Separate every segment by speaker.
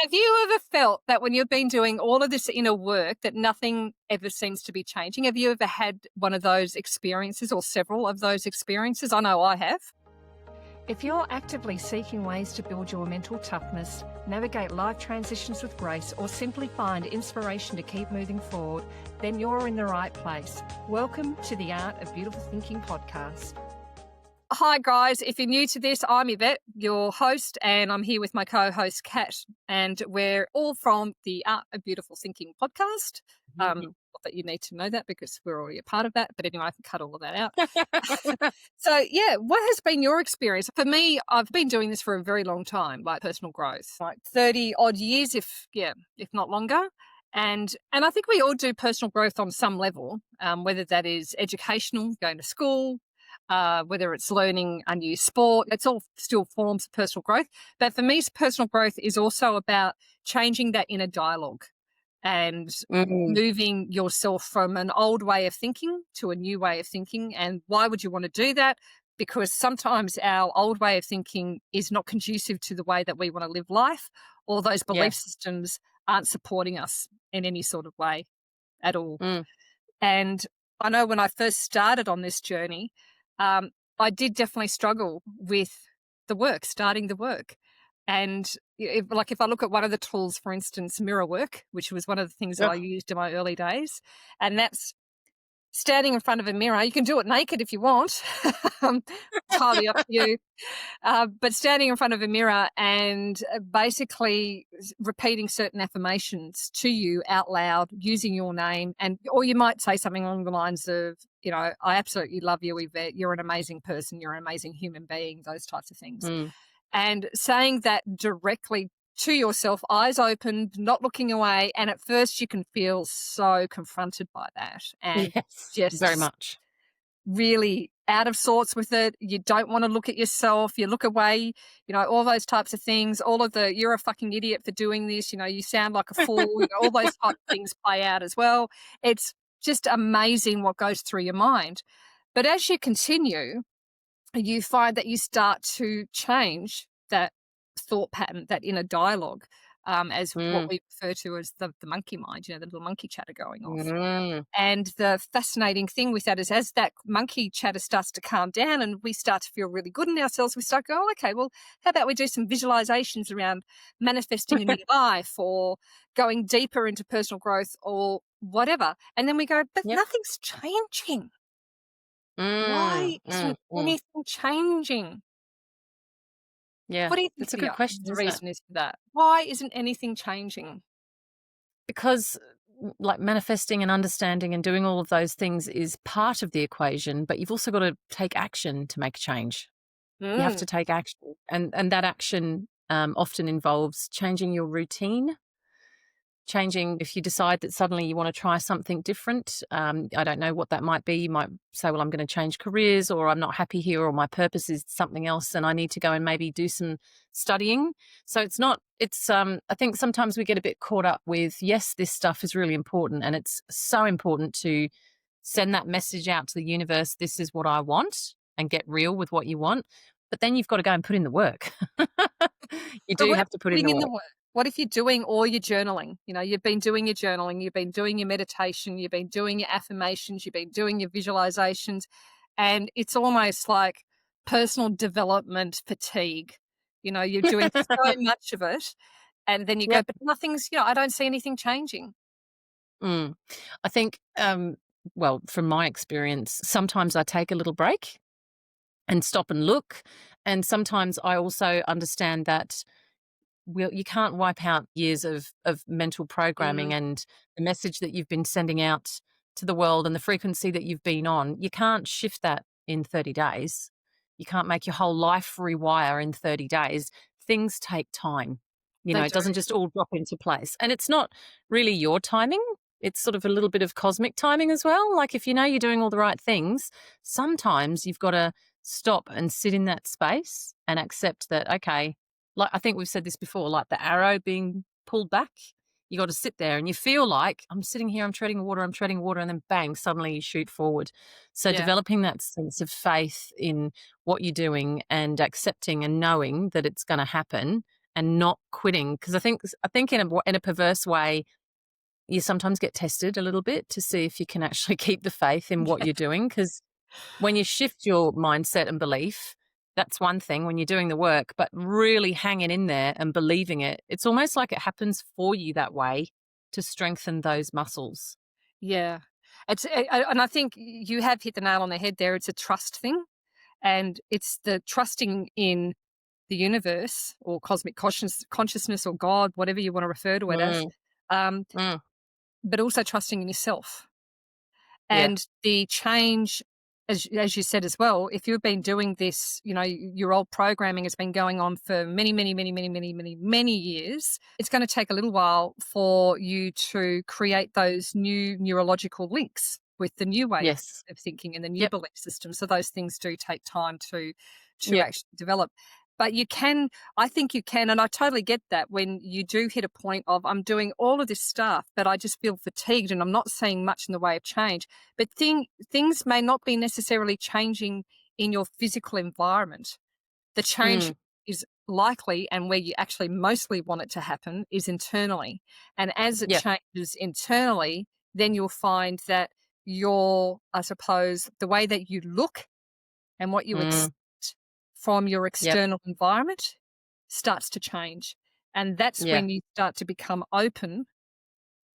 Speaker 1: Have you ever felt that when you've been doing all of this inner work that nothing ever seems to be changing? Have you ever had one of those experiences or several of those experiences? I know I have.
Speaker 2: If you're actively seeking ways to build your mental toughness, navigate life transitions with grace, or simply find inspiration to keep moving forward, then you're in the right place. Welcome to the Art of Beautiful Thinking podcast.
Speaker 1: Hi, guys. If you're new to this, I'm Yvette, your host, and I'm here with my co-host, Kat, and we're all from the Art of Beautiful Thinking podcast. Not that you need to know that because we're already a part of that, but anyway, I can cut all of that out. So, yeah, what has been your experience? For me, I've been doing this for a very long time, like personal growth, like 30 odd years, if not longer. And I think we all do personal growth on some level, whether that is educational, going to school, whether it's learning a new sport. It's all still forms of personal growth. But for me, personal growth is also about changing that inner dialogue and moving yourself from an old way of thinking to a new way of thinking. And why would you want to do that? Because sometimes our old way of thinking is not conducive to the way that we want to live life, or those belief systems aren't supporting us in any sort of way at all. And I know when I first started on this journey, I did definitely struggle with starting the work. And if I look at one of the tools, for instance, mirror work, which was one of the things that I used in my early days, and that's standing in front of a mirror. You can do it naked if you want. Entirely up to you. But standing in front of a mirror and basically repeating certain affirmations to you out loud, using your name, or you might say something along the lines of, I absolutely love you, Yvette. You're an amazing person. You're an amazing human being, those types of things. And saying that directly to yourself, eyes open, not looking away. And at first you can feel so confronted by that. And just
Speaker 2: very much.
Speaker 1: Really out of sorts with it. You don't want to look at yourself. You look away, all those types of things, all of the, you're a fucking idiot for doing this. You sound like a fool. All those type of things play out as well. It's just amazing what goes through your mind. But as you continue, you find that you start to change that thought pattern, that inner dialogue, as what we refer to as the monkey mind, the little monkey chatter going off. And the fascinating thing with that is as that monkey chatter starts to calm down and we start to feel really good in ourselves, we start going, okay, well, how about we do some visualisations around manifesting a new life or going deeper into personal growth or whatever. And then we go, but nothing's changing. Why isn't anything changing?
Speaker 2: Yeah,
Speaker 1: What do you think
Speaker 2: that's a good question.
Speaker 1: The reason is for that? Why isn't anything changing?
Speaker 2: Because like manifesting and understanding and doing all of those things is part of the equation, but you've also got to take action to make a change. You have to take action. And that action often involves changing your routine. Changing, if you decide that suddenly you want to try something different, I don't know what that might be. You might say, well, I'm going to change careers, or I'm not happy here, or my purpose is something else and I need to go and maybe do some studying. So I think sometimes we get a bit caught up with, yes, this stuff is really important, and it's so important to send that message out to the universe, this is what I want, and get real with what you want. But then you've got to go and put in the work. You do have to put in the work.
Speaker 1: What if you're doing all your journaling? You've been doing your journaling, you've been doing your meditation, you've been doing your affirmations, you've been doing your visualizations, and it's almost like personal development fatigue. You're doing so much of it, and then you go, but nothing's, I don't see anything changing.
Speaker 2: I think, well, from my experience, sometimes I take a little break and stop and look. And sometimes I also understand that you can't wipe out years of mental programming and the message that you've been sending out to the world and the frequency that you've been on. You can't shift that in 30 days. You can't make your whole life rewire in 30 days. Things take time. It doesn't just all drop into place. And it's not really your timing. It's sort of a little bit of cosmic timing as well. Like if you're doing all the right things, sometimes you've got to stop and sit in that space and accept that, okay, like I think we've said this before, like the arrow being pulled back, you got to sit there and you feel like I'm sitting here, I'm treading water, and then bang, suddenly you shoot forward. So developing that sense of faith in what you're doing and accepting and knowing that it's going to happen and not quitting. Because I think in a perverse way, you sometimes get tested a little bit to see if you can actually keep the faith in what you're doing. Because when you shift your mindset and belief, that's one thing when you're doing the work, but really hanging in there and believing it, it's almost like it happens for you that way to strengthen those muscles.
Speaker 1: Yeah. And I think you have hit the nail on the head there. It's a trust thing, and it's the trusting in the universe or cosmic consciousness or God, whatever you want to refer to it as,
Speaker 2: Mm,
Speaker 1: um,
Speaker 2: mm,
Speaker 1: but also trusting in yourself.
Speaker 2: yeah.
Speaker 1: And the change, as you said as well, if you've been doing this, your old programming has been going on for many, many, many, many, many, many, many years, it's going to take a little while for you to create those new neurological links with the new way
Speaker 2: Yes.
Speaker 1: of thinking and the new
Speaker 2: Yep.
Speaker 1: belief system. So those things do take time to
Speaker 2: Yep.
Speaker 1: actually develop. But you can, I think you can, and I totally get that when you do hit a point of I'm doing all of this stuff, but I just feel fatigued and I'm not seeing much in the way of change. But things may not be necessarily changing in your physical environment. The change
Speaker 2: Mm,
Speaker 1: is likely, and where you actually mostly want it to happen, is internally. And as it
Speaker 2: yeah.
Speaker 1: changes internally, then you'll find that I suppose, the way that you look and what you
Speaker 2: Mm,
Speaker 1: expect from your
Speaker 2: yep.
Speaker 1: external environment starts to change. And that's
Speaker 2: Yeah.
Speaker 1: when you start to become open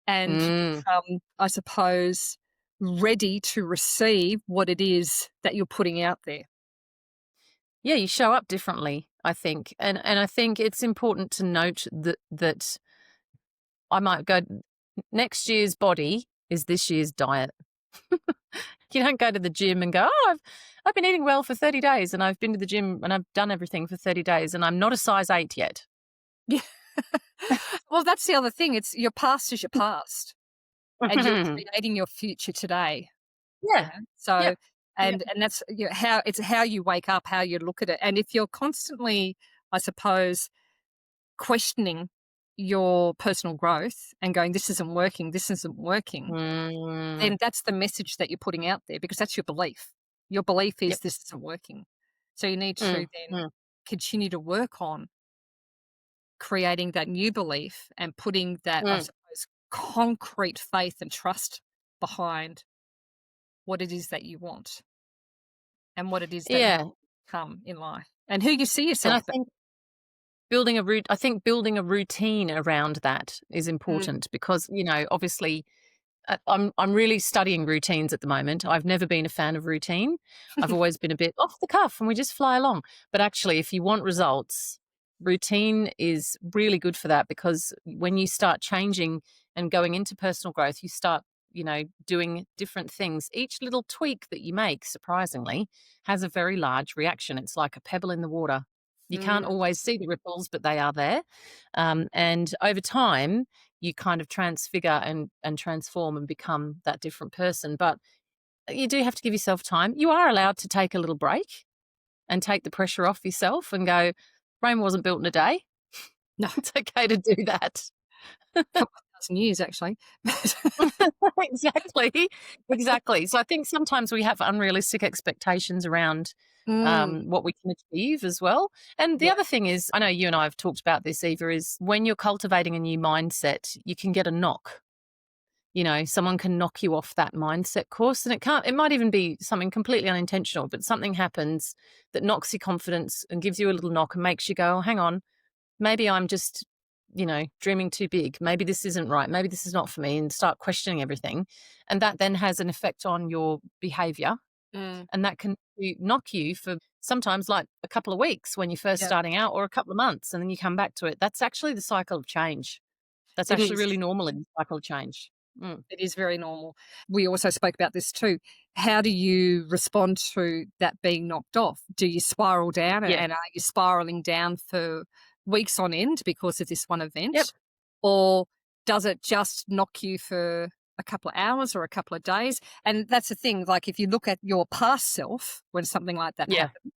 Speaker 1: and
Speaker 2: Mm.
Speaker 1: become, I suppose, ready to receive what it is that you're putting out there.
Speaker 2: Yeah, you show up differently, I think. And I think it's important to note that I might go, next year's body is this year's diet. You don't go to the gym and go, "Oh, I've been eating well for 30 days and I've been to the gym and I've done everything for 30 days and I'm not a size 8 yet."
Speaker 1: Yeah. Well, that's the other thing. It's your past is your past, and you're creating your future today.
Speaker 2: Yeah.
Speaker 1: Yeah. So,
Speaker 2: Yep. Yep.
Speaker 1: and that's how you wake up, how you look at it, and if you're constantly, I suppose, questioning your personal growth and going, this isn't working,
Speaker 2: Mm,
Speaker 1: then that's the message that you're putting out there because that's your belief. Your belief is
Speaker 2: yep.
Speaker 1: this isn't working. So you need to
Speaker 2: Mm,
Speaker 1: then
Speaker 2: mm,
Speaker 1: continue to work on creating that new belief and putting that, I
Speaker 2: mm.
Speaker 1: suppose, concrete faith and trust behind what it is that you want and what it is that you
Speaker 2: Yeah.
Speaker 1: come in life and who you see
Speaker 2: And I
Speaker 1: yourself.
Speaker 2: think building a routine around that is
Speaker 1: Mm.
Speaker 2: important because, obviously, I'm really studying routines at the moment. I've never been a fan of routine. I've always been a bit off the cuff and we just fly along. But actually, if you want results, routine is really good for that because when you start changing and going into personal growth, you start, doing different things. Each little tweak that you make, surprisingly, has a very large reaction. It's like a pebble in the water. You can't
Speaker 1: Mm.
Speaker 2: always see the ripples, but they are there. And over time, you kind of transfigure and transform and become that different person. But you do have to give yourself time. You are allowed to take a little break and take the pressure off yourself and go, Rome wasn't built in a day.
Speaker 1: No,
Speaker 2: It's okay to do that.
Speaker 1: couple of thousand years actually.
Speaker 2: Exactly. Exactly. So I think sometimes we have unrealistic expectations around
Speaker 1: Mm.
Speaker 2: what we can achieve as well. And the
Speaker 1: Yeah.
Speaker 2: other thing is, I know you and I have talked about this, Eva, is when you're cultivating a new mindset, you can get a knock. Someone can knock you off that mindset course and it might even be something completely unintentional, but something happens that knocks your confidence and gives you a little knock and makes you go, oh, hang on, maybe I'm just, dreaming too big. Maybe this isn't right. Maybe this is not for me and start questioning everything. And that then has an effect on your behavior.
Speaker 1: Mm.
Speaker 2: And that can knock you for sometimes like a couple of weeks when you're first
Speaker 1: Yeah.
Speaker 2: starting out or a couple of months and then you come back to it. That's actually the cycle of change. That's
Speaker 1: It
Speaker 2: actually
Speaker 1: is.
Speaker 2: really normal in the cycle of change. Mm.
Speaker 1: It is very normal. We also spoke about this too. How do you respond to that being knocked off? Do you spiral down
Speaker 2: Yeah.
Speaker 1: and are you spiraling down for weeks on end because of this one
Speaker 2: Yep.
Speaker 1: event? Or does it just knock you for a couple of hours or a couple of days? And that's the thing, like if you look at your past self when something like that
Speaker 2: Yeah.
Speaker 1: happened,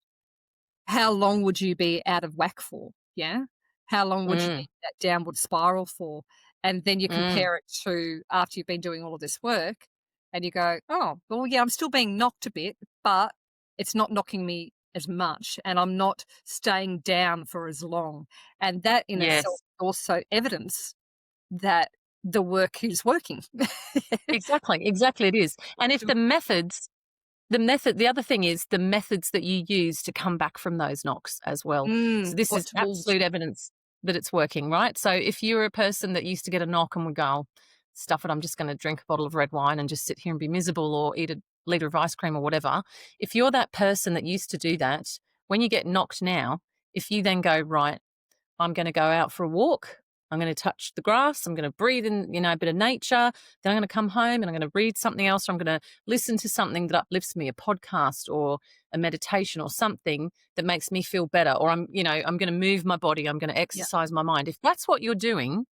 Speaker 1: how long would you be out of whack for? Yeah. How long would you be
Speaker 2: Mm.
Speaker 1: in that downward spiral for? And then you
Speaker 2: Mm.
Speaker 1: compare it to after you've been doing all of this work and you go, oh, well, yeah, I'm still being knocked a bit, but it's not knocking me as much, and I'm not staying down for as long. And that in itself
Speaker 2: Yes.
Speaker 1: also evidence that the work is working.
Speaker 2: Exactly, it is. And if the other thing is the methods that you use to come back from those knocks as well. So this
Speaker 1: What
Speaker 2: is
Speaker 1: tools?
Speaker 2: absolute evidence that it's working, right? So if you're a person that used to get a knock and would go, "Oh, stuff it, I'm just going to drink a bottle of red wine and just sit here and be miserable or eat a liter of ice cream or whatever. If you're that person that used to do that, when you get knocked now, if you then go, right, I'm going to go out for a walk. I'm going to touch the grass. I'm going to breathe in, a bit of nature. Then I'm going to come home and I'm going to read something else. Or I'm going to listen to something that uplifts me, a podcast or a meditation or something that makes me feel better. Or I'm going to move my body. I'm going to
Speaker 1: Yeah,
Speaker 2: exercise my mind. If that's what you're doing,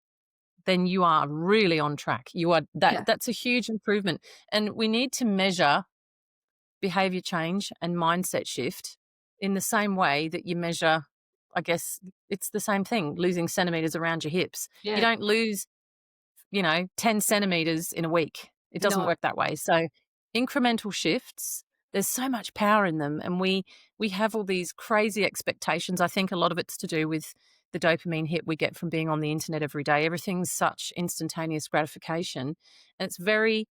Speaker 2: then you are really on track. You are
Speaker 1: yeah.
Speaker 2: that's a huge improvement. And we need to measure behavior change and mindset shift in the same way that you measure, I guess it's the same thing, losing centimeters around your hips. You
Speaker 1: Yeah.
Speaker 2: don't lose, 10 centimeters in a week. It doesn't
Speaker 1: No.
Speaker 2: work that way. So incremental shifts, there's so much power in them. And we have all these crazy expectations. I think a lot of it's to do with the dopamine hit we get from being on the internet every day. Everything's such instantaneous gratification. And it's very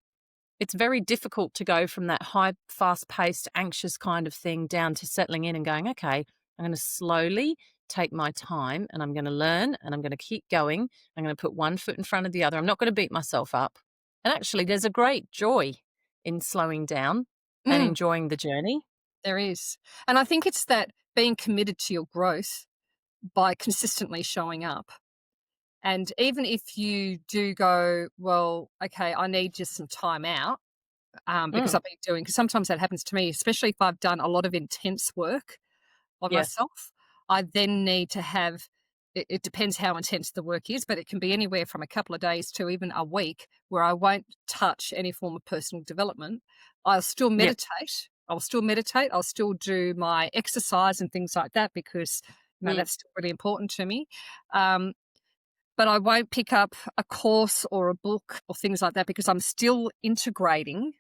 Speaker 2: difficult to go from that high, fast-paced, anxious kind of thing down to settling in and going, okay, I'm going to slowly take my time and I'm going to learn and I'm going to keep going. I'm going to put one foot in front of the other. I'm not going to beat myself up. And actually, there's a great joy in slowing down and
Speaker 1: Mm,
Speaker 2: enjoying the journey.
Speaker 1: there is. And I think it's that being committed to your growth by consistently showing up. And even if you do go, well, okay, I need just some time out, because
Speaker 2: Mm,
Speaker 1: I've been doing, because sometimes that happens to me, especially if I've done a lot of intense work on
Speaker 2: yeah,
Speaker 1: myself. I then need to have, it depends how intense the work is, but it can be anywhere from a couple of days to even a week where I won't touch any form of personal development. I'll still
Speaker 2: yeah,
Speaker 1: meditate. I'll still meditate. I'll still do my exercise and things like that because
Speaker 2: mm,
Speaker 1: that's still really important to me. Um, but I won't pick up a course or a book or things like that because I'm still integrating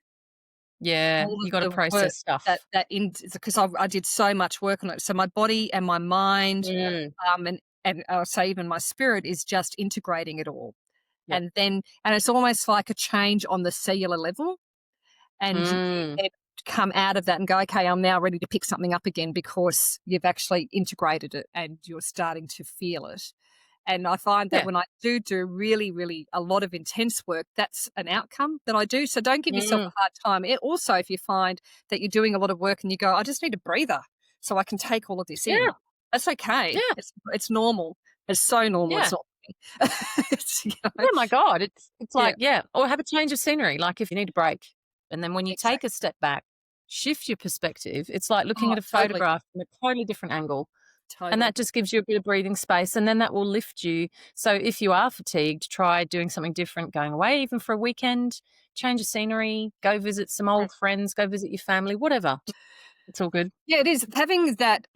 Speaker 2: yeah.
Speaker 1: all of
Speaker 2: You got to
Speaker 1: the work
Speaker 2: process
Speaker 1: that
Speaker 2: stuff.
Speaker 1: that in because I did so much work on it. So my body and my mind,
Speaker 2: Mm,
Speaker 1: and I'll say even my spirit is just integrating it all.
Speaker 2: yep.
Speaker 1: And it's almost like a change on the cellular level. And you
Speaker 2: Mm,
Speaker 1: then come out of that and go, okay, I'm now ready to pick something up again because you've actually integrated it and you're starting to feel it. And I find that
Speaker 2: yeah.
Speaker 1: when I do really, really a lot of intense work, that's an outcome that I do. So don't give yourself
Speaker 2: Mm,
Speaker 1: a hard time. It also, if you find that you're doing a lot of work and you go, I just need a breather so I can take all of this in,
Speaker 2: yeah,
Speaker 1: that's okay.
Speaker 2: yeah,
Speaker 1: It's normal. It's so normal. It's
Speaker 2: yeah.
Speaker 1: not. It's,
Speaker 2: Yeah, my God, it's
Speaker 1: yeah,
Speaker 2: like, yeah, or have a change of scenery, like if you need a break. And then when you take a
Speaker 1: exactly.
Speaker 2: step back, shift your perspective. It's like looking
Speaker 1: Oh,
Speaker 2: at a
Speaker 1: totally,
Speaker 2: photograph from a totally different angle. And
Speaker 1: totally.
Speaker 2: that just gives you a bit of breathing space and then that will lift you. So if you are fatigued, try doing something different, going away even for a weekend, change of scenery, go visit some
Speaker 1: Mm.
Speaker 2: old friends, go visit your family, whatever. It's all good.
Speaker 1: Yeah, it is having that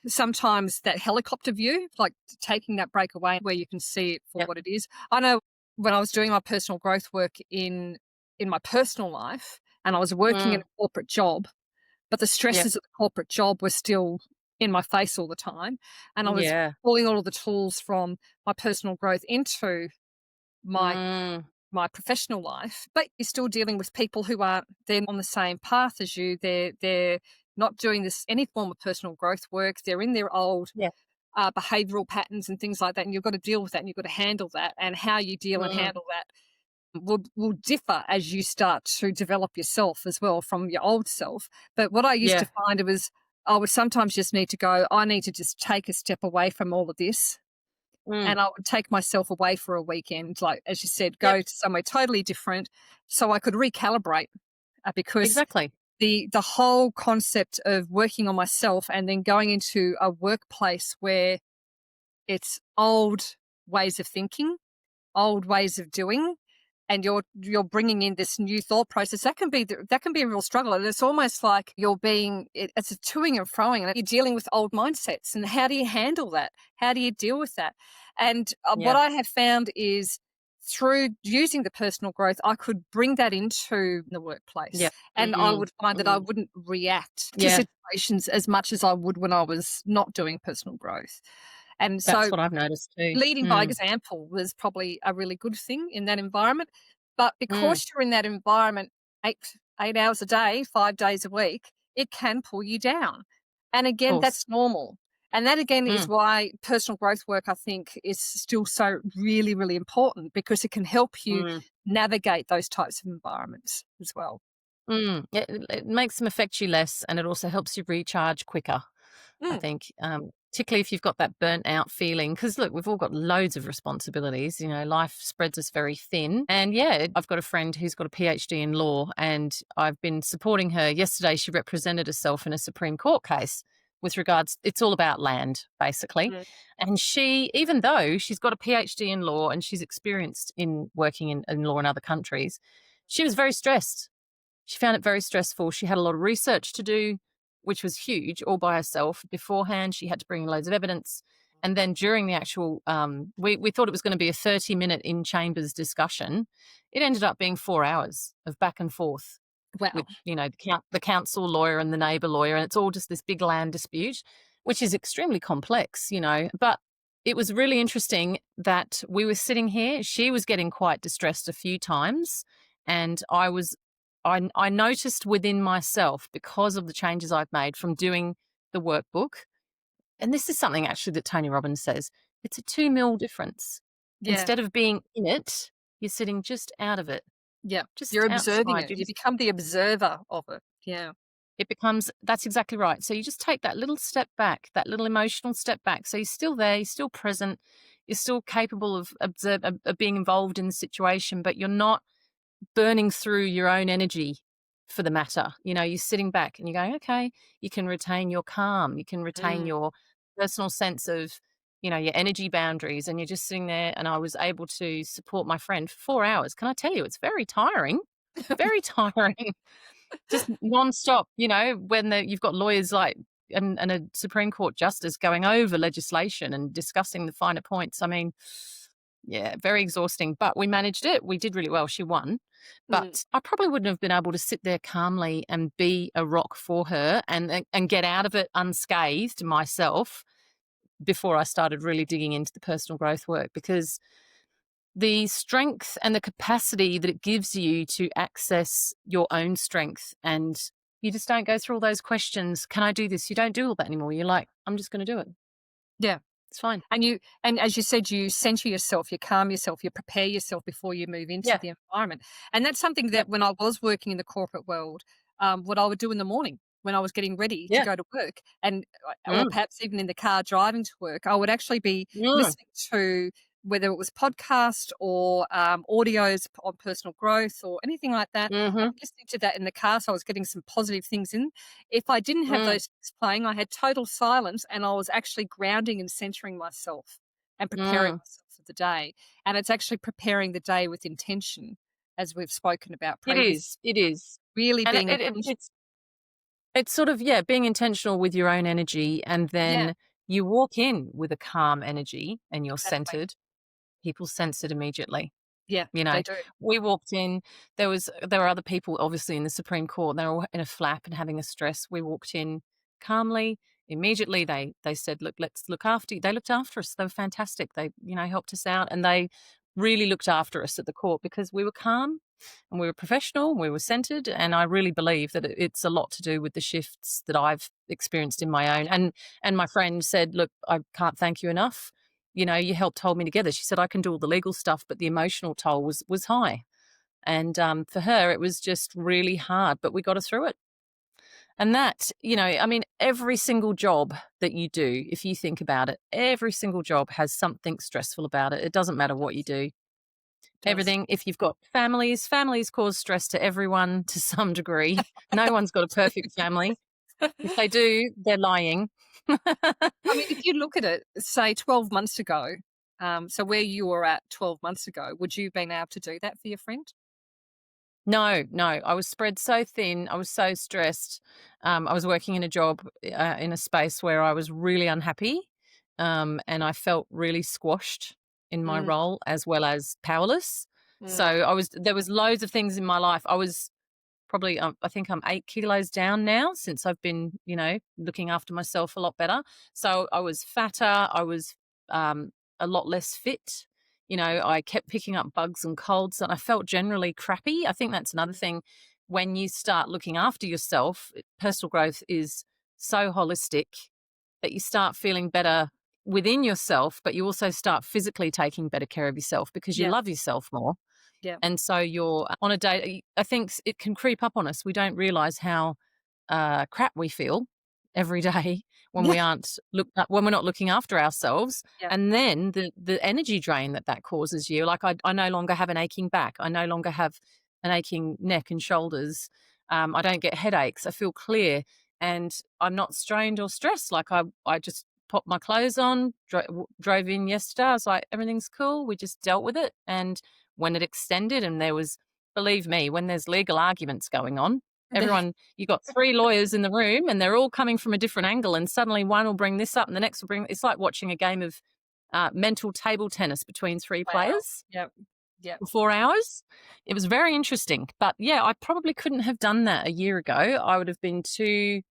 Speaker 1: sometimes that helicopter view, like taking that break away where you can see it for
Speaker 2: Yep.
Speaker 1: what it is. I know when I was doing my personal growth work in my personal life and I was working in
Speaker 2: Mm,
Speaker 1: a corporate job, but the
Speaker 2: yep.
Speaker 1: stresses of the corporate job were still in my face all the time. And I was
Speaker 2: Yeah.
Speaker 1: pulling all of the tools from my personal growth into my
Speaker 2: Mm,
Speaker 1: my professional life, but you're still dealing with people who aren't then on the same path as you. They're not doing this any form of personal growth work. They're in their old
Speaker 2: yeah.
Speaker 1: behavioral patterns and things like that, and you've got to deal with that, and you've got to handle that. And how you deal and
Speaker 2: Mm,
Speaker 1: handle that will differ as you start to develop yourself as well from your old self. But what I used to
Speaker 2: yeah.
Speaker 1: find it was I would sometimes just need to go. I need to just take a step away from all of this
Speaker 2: Mm,
Speaker 1: and I would take myself away for a weekend, like as you said,
Speaker 2: yep.
Speaker 1: go to somewhere totally different, so I could recalibrate. Because
Speaker 2: Exactly.
Speaker 1: the whole concept of working on myself and then going into a workplace where it's old ways of thinking, old ways of doing, and you're bringing in this new thought process that can be a real struggle, and it's almost like it's a toing and froing and you're dealing with old mindsets, and how do you handle that, how do you deal with that? And what
Speaker 2: Yeah.
Speaker 1: I have found is through using the personal growth, I could bring that into the workplace,
Speaker 2: Yeah.
Speaker 1: and I would find that I
Speaker 2: Mm.
Speaker 1: wouldn't react to
Speaker 2: Yeah,
Speaker 1: situations as much as I would when I was not doing personal growth. And
Speaker 2: that's
Speaker 1: so
Speaker 2: what I've noticed too.
Speaker 1: leading by
Speaker 2: Mm.
Speaker 1: example was probably a really good thing in that environment. But
Speaker 2: Mm.
Speaker 1: because you're in that environment 8 hours a day, 5 days a week, it can pull you down. And
Speaker 2: Of
Speaker 1: again,
Speaker 2: course.
Speaker 1: that's normal. And that again is
Speaker 2: Mm.
Speaker 1: why personal growth work, I think, is still so really, really important because it can help you
Speaker 2: Mm.
Speaker 1: navigate those types of environments as well.
Speaker 2: Mm. It makes them affect you less, and it also helps you recharge quicker. I
Speaker 1: Mm,
Speaker 2: think, particularly if you've got that burnt out feeling. Because look, we've all got loads of responsibilities. You know, life spreads us very thin. And yeah, I've got a friend who's got a PhD in law, and I've been supporting her. Yesterday, she represented herself in a Supreme Court case with regards. It's all about land, basically.
Speaker 1: mm,
Speaker 2: And she, even though she's got a PhD in law and she's experienced in working in law in other countries, she was very stressed. She found it very stressful. She had a lot of research to do, which was huge, all by herself. Beforehand, she had to bring loads of evidence. And then during the actual, we thought it was going to be a 30-minute in chambers discussion. It ended up being 4 hours of back and forth
Speaker 1: wow.
Speaker 2: with, the council lawyer and the neighbour lawyer. And it's all just this big land dispute, which is extremely complex. But it was really interesting that we were sitting here. She was getting quite distressed a few times. And I noticed within myself, because of the changes I've made from doing the workbook, and this is something actually that Tony Robbins says, it's a 2 mil difference.
Speaker 1: Yeah.
Speaker 2: Instead of being in it, you're sitting just out of it,
Speaker 1: Yeah. You're
Speaker 2: just
Speaker 1: observing
Speaker 2: outside.
Speaker 1: it. You become the observer of it. Yeah.
Speaker 2: It becomes, that's exactly right. So you just take that little step back, that little emotional step back. So you're still there, you're still present, you're still capable of being involved in the situation, but you're not burning through your own energy for the matter. You're sitting back and you're going, okay, you can retain your calm, you can retain
Speaker 1: Mm.
Speaker 2: your personal sense of, your energy boundaries, and you're just sitting there. And I was able to support my friend for 4 hours. Can I tell you, it's very tiring, very tiring, just nonstop, when you've got lawyers like, and a Supreme Court justice going over legislation and discussing the finer points. I mean, yeah, very exhausting, but we managed it. We did really well. She won.
Speaker 1: Mm.
Speaker 2: But I probably wouldn't have been able to sit there calmly and be a rock for her and get out of it unscathed myself before I started really digging into the personal growth work, because the strength and the capacity that it gives you to access your own strength, and you just don't go through all those questions. Can I do this? You don't do all that anymore. You're like, I'm just going to do it.
Speaker 1: Yeah.
Speaker 2: It's fine.
Speaker 1: And as you said, you center yourself, you calm yourself, you prepare yourself before you move into
Speaker 2: Yeah.
Speaker 1: the environment. And that's something that
Speaker 2: Yep.
Speaker 1: when I was working in the corporate world, what I would do in the morning when I was getting ready to
Speaker 2: Yeah.
Speaker 1: go to work, and or
Speaker 2: Mm.
Speaker 1: perhaps even in the car driving to work, I would actually be
Speaker 2: Mm.
Speaker 1: listening to whether it was podcast or audios on personal growth or anything like that. I
Speaker 2: Mm-hmm.
Speaker 1: was listening to that in the car, so I was getting some positive things in. If I didn't have
Speaker 2: Mm.
Speaker 1: those things playing, I had total silence, and I was actually grounding and centering myself and preparing
Speaker 2: Mm.
Speaker 1: myself for the day. And it's actually preparing the day with intention, as we've spoken about
Speaker 2: It
Speaker 1: previously,
Speaker 2: is. It is.
Speaker 1: really
Speaker 2: And
Speaker 1: being intentional.
Speaker 2: it's sort of, yeah, being intentional with your own energy, and
Speaker 1: Yeah,
Speaker 2: then you walk in with a calm energy and you're
Speaker 1: exactly.
Speaker 2: centered. People sense it immediately.
Speaker 1: Yeah,
Speaker 2: You
Speaker 1: they
Speaker 2: know,
Speaker 1: do.
Speaker 2: we walked in, there were other people obviously in the Supreme Court, they were all in a flap and having a stress. We walked in calmly. Immediately they said, "Look, let's look after you." They looked after us. They were fantastic. They, helped us out, and they really looked after us at the court because we were calm and we were professional and we were centered. And I really believe that it's a lot to do with the shifts that I've experienced in my own. And my friend said, "Look, I can't thank you enough. You helped hold me together." She said, "I can do all the legal stuff, but the emotional toll was high." And for her, it was just really hard, but we got her through it. And that, I mean, every single job that you do, if you think about it, every single job has something stressful about it. It doesn't matter what you do.
Speaker 1: Does.
Speaker 2: Everything, if you've got families cause stress to everyone to some degree. No one's got a perfect family. If they do, they're lying.
Speaker 1: I mean, if you look at it, say 12 months ago, so where you were at 12 months ago, would you have been able to do that for your friend?
Speaker 2: No, no. I was spread so thin. I was so stressed. I was working in a job in a space where I was really unhappy, and I felt really squashed in my
Speaker 1: Mm,
Speaker 2: role as well as powerless. So
Speaker 1: mm.
Speaker 2: there was loads of things in my life. I was probably, I think I'm 8 kilos down now since I've been, looking after myself a lot better. So I was fatter. I was a lot less fit. I kept picking up bugs and colds and I felt generally crappy. I think that's another thing. When you start looking after yourself, personal growth is so holistic that you start feeling better within yourself, but you also start physically taking better care of yourself because you
Speaker 1: Yeah,
Speaker 2: love yourself more.
Speaker 1: yeah,
Speaker 2: And so you're on a day, I think it can creep up on us. We don't realize how crap we feel every day when
Speaker 1: yeah,
Speaker 2: when we're not looking after ourselves.
Speaker 1: yeah.
Speaker 2: And then the energy drain that causes you. Like I no longer have an aching back. I no longer have an aching neck and shoulders. I don't get headaches. I feel clear and I'm not strained or stressed. Like I just popped my clothes on, drove in yesterday. I was like, everything's cool. We just dealt with it. And when it extended and believe me, when there's legal arguments going on, you got 3 lawyers in the room and they're all coming from a different angle and suddenly one will bring this up and the next will bring, it's like watching a game of mental table tennis between 3
Speaker 1: Wow.
Speaker 2: players
Speaker 1: Yep, yep.
Speaker 2: for 4 hours. It was very interesting. But yeah, I probably couldn't have done that a year ago. I would have been too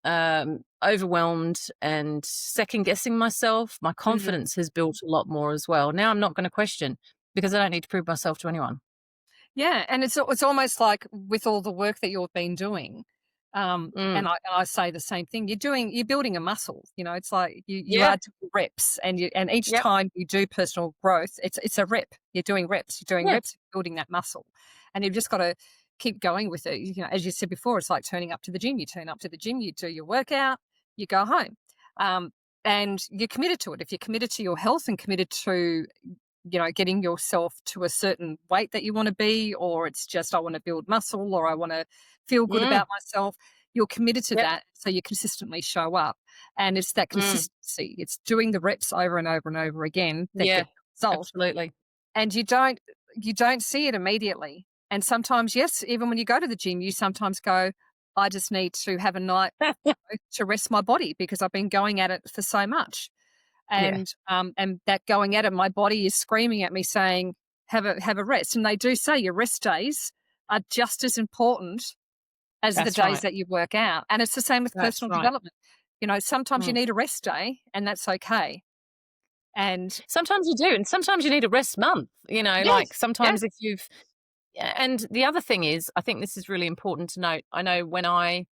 Speaker 2: overwhelmed and second guessing myself. My
Speaker 1: Mhm.
Speaker 2: confidence has built a lot more as well. Now I'm not going to question because I don't need to prove myself to anyone.
Speaker 1: Yeah, and it's almost like with all the work that you've been doing,
Speaker 2: Mm.
Speaker 1: and I say the same thing. You're building a muscle. It's like you
Speaker 2: Yeah.
Speaker 1: add to the reps, and each
Speaker 2: Yep.
Speaker 1: time you do personal growth, it's a rep. You're doing reps. You're doing
Speaker 2: Yeah.
Speaker 1: reps, building that muscle, and you've just got to keep going with it. As you said before, it's like turning up to the gym. You turn up to the gym, you do your workout, you go home, um, and you're committed to it. If you're committed to your health and committed to getting yourself to a certain weight that you want to be, or it's just I want to build muscle or I want to feel good
Speaker 2: Mm.
Speaker 1: about myself, you're committed to
Speaker 2: Yep.
Speaker 1: that. So you consistently show up. And it's that
Speaker 2: Mm.
Speaker 1: consistency. It's doing the reps over and over and over again that
Speaker 2: Yeah.
Speaker 1: get the result.
Speaker 2: Absolutely.
Speaker 1: And you don't see it immediately. And sometimes, yes, even when you go to the gym, you sometimes go, I just need to have a night to rest my body because I've been going at it for so much.
Speaker 2: Yeah.
Speaker 1: And that going at it, my body is screaming at me saying, have a rest. And they do say your rest days are just as important as the
Speaker 2: That's
Speaker 1: days
Speaker 2: right.
Speaker 1: that you work out. And it's the same with
Speaker 2: That's
Speaker 1: personal
Speaker 2: right.
Speaker 1: development. Sometimes you
Speaker 2: Mm.
Speaker 1: need a rest day and that's okay. And
Speaker 2: Sometimes you do, and sometimes you need a rest month, like
Speaker 1: yes, yeah,
Speaker 2: sometimes if you've yeah, and the other thing is, I think this is really important to note. I know when I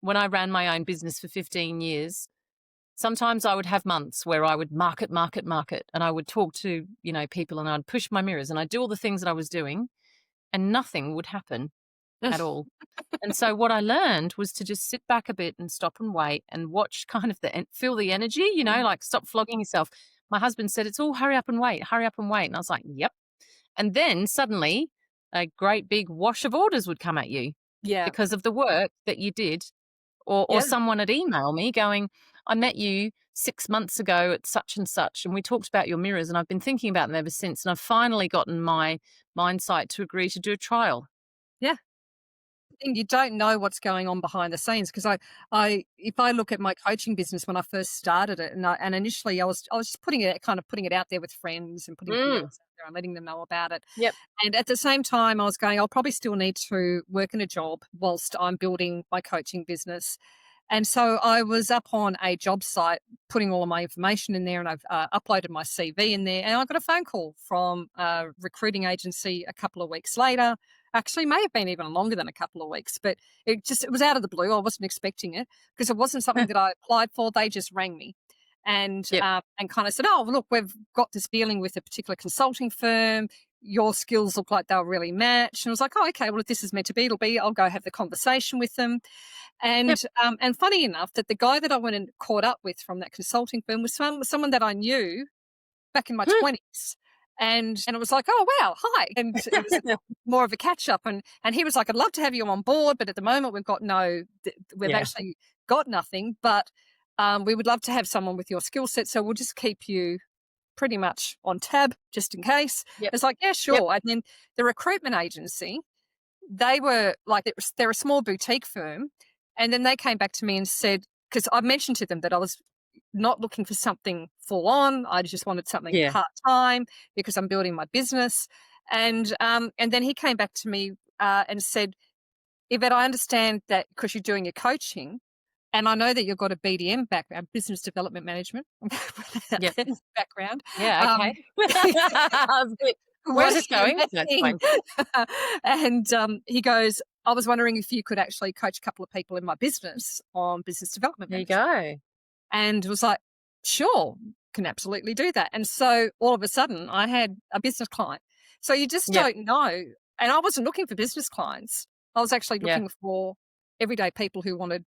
Speaker 2: ran my own business for 15 years, sometimes I would have months where I would market, market, market, and I would talk to, people and I'd push my mirrors and I'd do all the things that I was doing and nothing would happen at all. And so what I learned was to just sit back a bit and stop and wait and watch kind of feel the energy, like stop flogging yourself. My husband said, it's all hurry up and wait, hurry up and wait. And I was like, yep. And then suddenly a great big wash of orders would come at you
Speaker 1: yeah,
Speaker 2: because of the work that you did. Or
Speaker 1: yeah,
Speaker 2: someone would email me going, I met you 6 months ago at such and such, and we talked about your mirrors, and I've been thinking about them ever since. And I've finally gotten my mindset to agree to do a trial.
Speaker 1: yeah. You don't know what's going on behind the scenes because if I look at my coaching business when I first started it, and initially I was just putting it out there with friends and putting
Speaker 2: Mm.
Speaker 1: feelers out there and letting them know about it.
Speaker 2: Yep.
Speaker 1: And at the same time, I was going, I'll probably still need to work in a job whilst I'm building my coaching business. And so I was up on a job site putting all of my information in there and I've uploaded my CV in there. And I got a phone call from a recruiting agency a couple of weeks later. Actually, may have been even longer than a couple of weeks, but it was out of the blue. I wasn't expecting it because it wasn't something that I applied for. They just rang me
Speaker 2: Yep.
Speaker 1: and kind of said, "Oh, look, we've got this dealing with a particular consulting firm. Your skills look like they'll really match." And I was like, "Oh, okay. Well, if this is meant to be, it'll be. I'll go have the conversation with them."
Speaker 2: Yep.
Speaker 1: And funny enough, that the guy that I went and caught up with from that consulting firm was someone that I knew back in my 20s. And it was like, "Oh, wow, hi." And it was more of a catch up. And he was like, "I'd love to have you on board, but at the moment we've
Speaker 2: Yeah.
Speaker 1: actually got nothing, but we would love to have someone with your skill set. So we'll just keep you pretty much on tab just in case."
Speaker 2: Yep.
Speaker 1: It's like, "Yeah,
Speaker 2: Yep.
Speaker 1: sure." And then the recruitment agency, they were like, they're a small boutique firm. And then they came back to me and said, because I mentioned to them that I was, not looking for something full on. I just wanted something
Speaker 2: Yeah.
Speaker 1: part-time because I'm building my business. And then he came back to me and said, Yvette, I understand that because you're doing your coaching, and I know that you've got a BDM background, business development management
Speaker 2: Yep.
Speaker 1: background.
Speaker 2: Yeah, okay.
Speaker 1: What
Speaker 2: Where's
Speaker 1: are
Speaker 2: this
Speaker 1: you
Speaker 2: going? That's
Speaker 1: investing?
Speaker 2: fine.
Speaker 1: And he goes, I was wondering if you could actually coach a couple of people in my business on business development
Speaker 2: There you
Speaker 1: management.
Speaker 2: go.
Speaker 1: And was like, sure, can absolutely do that. And so all of a sudden I had a business client. So you just
Speaker 2: Yep.
Speaker 1: don't know. And I wasn't looking for business clients. I was actually
Speaker 2: Yeah.
Speaker 1: looking for everyday people who wanted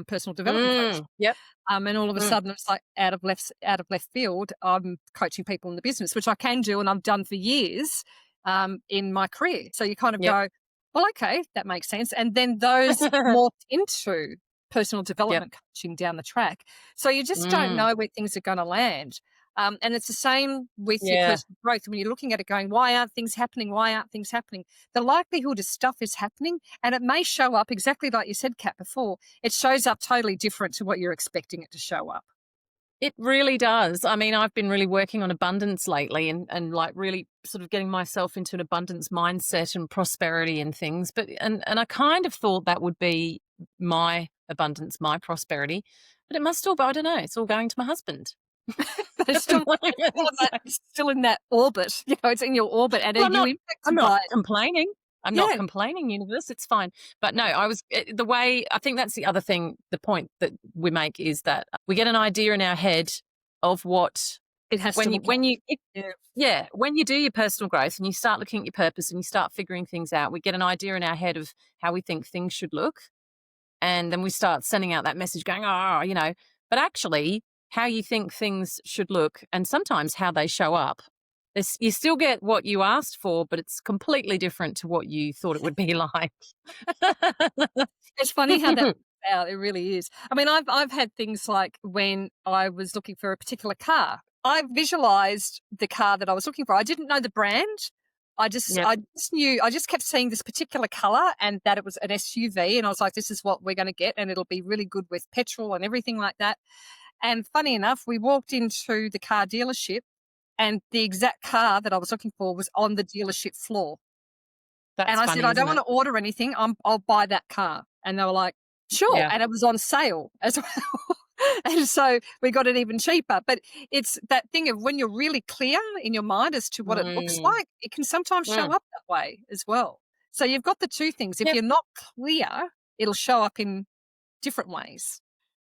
Speaker 1: personal development coaching.
Speaker 2: Yep.
Speaker 1: And all of a sudden it's like out of left field, I'm coaching people in the business, which I can do and I've done for years in my career. So you kind of
Speaker 2: Yep.
Speaker 1: go, well, okay, that makes sense. And then those morphed into personal development coaching down the track. So you just don't know where things are going to land. And it's the same with your
Speaker 2: Yeah.
Speaker 1: personal growth. When you're looking at it going, why aren't things happening? Why aren't things happening? The likelihood of stuff is happening, and it may show up exactly like you said, Kat, before. It shows up totally different to what you're expecting it to show up.
Speaker 2: It really does. I mean, I've been really working on abundance lately and like really sort of getting myself into an abundance mindset and prosperity and things. But and I kind of thought that would be my abundance, my prosperity. But it must all I don't know, it's all going to my husband.
Speaker 1: But it's
Speaker 2: At the
Speaker 1: still,
Speaker 2: moment.
Speaker 1: it's still in that orbit. It's in your orbit, and
Speaker 2: Well,
Speaker 1: are you
Speaker 2: I'm
Speaker 1: impacted
Speaker 2: not
Speaker 1: by it?
Speaker 2: complaining. I'm
Speaker 1: Yeah.
Speaker 2: not complaining, universe. It's fine. But no, the way I think that's the other thing, the point that we make is that we get an idea in our head of what
Speaker 1: It has to look
Speaker 2: when
Speaker 1: like.
Speaker 2: you when you do your personal growth and you start looking at your purpose and you start figuring things out, we get an idea in our head of how we think things should look. And then we start sending out that message going, but actually how you think things should look and sometimes how they show up. You still get what you asked for, but it's completely different to what you thought it would be like.
Speaker 1: It's funny how that works out. It really is. I mean, I've had things like when I was looking for a particular car, I visualized the car that I was looking for. I didn't know the brand. I just knew, I just kept seeing this particular color and that it was an SUV. And I was like, this is what we're going to get. And it'll be really good with petrol and everything like that. And funny enough, we walked into the car dealership and the exact car that I was looking for was on the dealership floor.
Speaker 2: That's
Speaker 1: and I
Speaker 2: funny,
Speaker 1: said, I don't
Speaker 2: isn't
Speaker 1: want
Speaker 2: it?
Speaker 1: to order anything. I'll buy that car. And they were like, sure.
Speaker 2: Yeah.
Speaker 1: And it was on sale as well. And so we got it even cheaper. But it's that thing of when you're really clear in your mind as to what it looks like, it can sometimes show up that way as well. So you've got the two things. If
Speaker 2: Yep.
Speaker 1: you're not clear, it'll show up in different ways.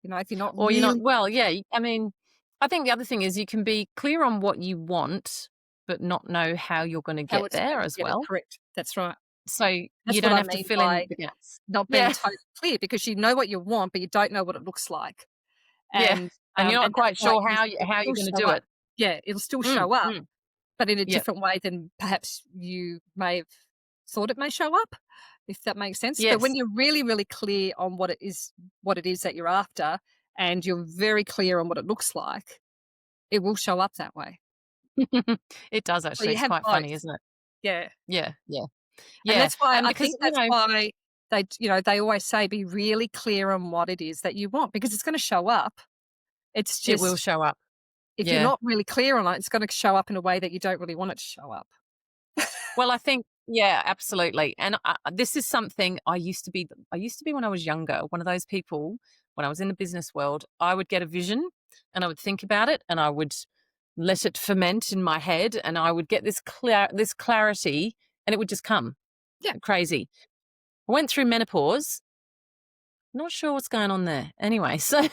Speaker 1: If you're not
Speaker 2: Or
Speaker 1: really...
Speaker 2: you're not, well, yeah. I mean, I think the other thing is you can be clear on what you want, but not know how you're going to get there as well.
Speaker 1: Correct. That's right.
Speaker 2: So
Speaker 1: That's
Speaker 2: you don't
Speaker 1: what I
Speaker 2: have to
Speaker 1: mean
Speaker 2: fill
Speaker 1: by
Speaker 2: in the gaps.
Speaker 1: not being totally clear, because you know what you want, but you don't know what it looks like.
Speaker 2: And you're not
Speaker 1: and
Speaker 2: quite
Speaker 1: that's why
Speaker 2: sure how you're going to do it.
Speaker 1: Yeah, it'll still show up, but in a
Speaker 2: Yep.
Speaker 1: different way than perhaps you may have thought it may show up, if that makes sense.
Speaker 2: Yes.
Speaker 1: But when you're really, really clear on what it is that you're after, and you're very clear on what it looks like, it will show up that way.
Speaker 2: It does
Speaker 1: So
Speaker 2: actually.
Speaker 1: you
Speaker 2: It's
Speaker 1: have
Speaker 2: quite
Speaker 1: both.
Speaker 2: funny, isn't it?
Speaker 1: Yeah.
Speaker 2: Yeah.
Speaker 1: And that's why I
Speaker 2: because,
Speaker 1: think that's why they always say be really clear on what it is that you want, because it's going to show up. It's just,
Speaker 2: it will show up.
Speaker 1: if you're not really clear on it, it's going to show up in a way that you don't really want it to show up.
Speaker 2: Well, I think, yeah, absolutely. And this is something I used to be when I was younger, one of those people, when I was in the business world, I would get a vision and I would think about it and I would let it ferment in my head and I would get this clarity and it would just come.
Speaker 1: Yeah.
Speaker 2: Crazy. I went through menopause. Not sure what's going on there. Anyway, so